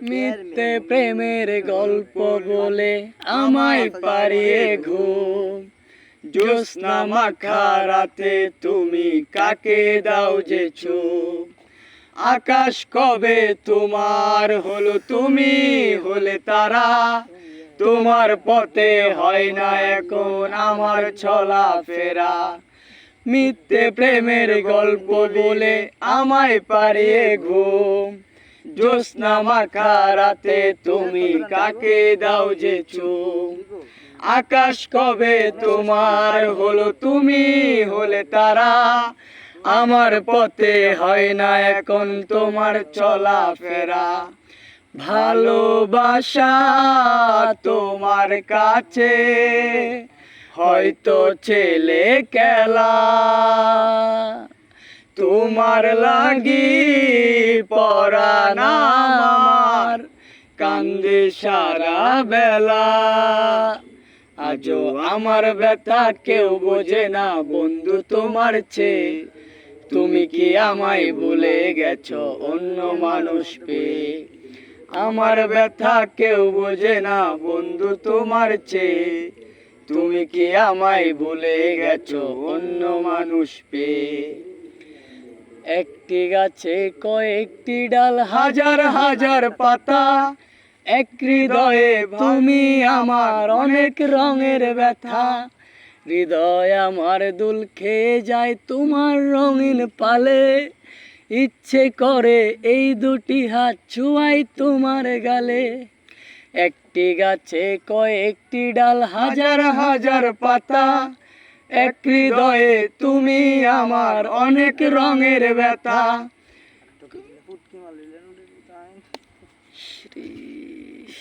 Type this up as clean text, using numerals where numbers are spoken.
মিথ্যে প্রেমের গল্প বলে আমায় পাড়িয়ে ঘুম, জ্যোৎস্না মাখা রাতে তুমি কাকে দাও যে চুপ। আকাশ কবে তোমার হলো, তুমি হলে তারা, তোমার পথে হয় না এখন আমার চলা ফেরা। মিথ্যে প্রেমের গল্প বলে আমায় পাড়িয়ে ঘুম, জ্যোৎস্না মাখা রাতে তুমি কাকে দাও যে চুপ। আকাশ কবে তোমার হলো, তুমি হলে তারা, আমার পথে হয় না এখন তোমার চলা ফেরা। ভালোবাসা তোমার কাছে হয়তো ছেলে খেলা, তোমার লাগি পরাণ আমার কান্দে সারা বেলা। আজও আমার ব্যথা কেউ বোঝে না বন্ধু তোমার চেয়ে, তুমি কি আমায় ভুলে গেছো অন্য মানুষ পেয়ে। আমার ব্যথা কেউ বোঝে না বন্ধু তোমার চেয়ে, তুমি কি আমায় ভুলে গেছো অন্য মানুষ পেয়ে। একটি গাছে কয়েকটি ডাল, হাজার হাজার পাতা, এক হৃদয়ে তুমি আমার অনেক রঙের ব্যথা। হৃদয় আমার দুল খেয়ে যায় তোমার রঙিন পালে, ইচ্ছে করে এই দুটি হাত ছুঁয়াই তোমার গালে। একটি গাছে কয়েকটি ডাল, হাজার হাজার পাতা, এক হৃদয়ে তুমি আমার অনেক রঙের ব্যথা।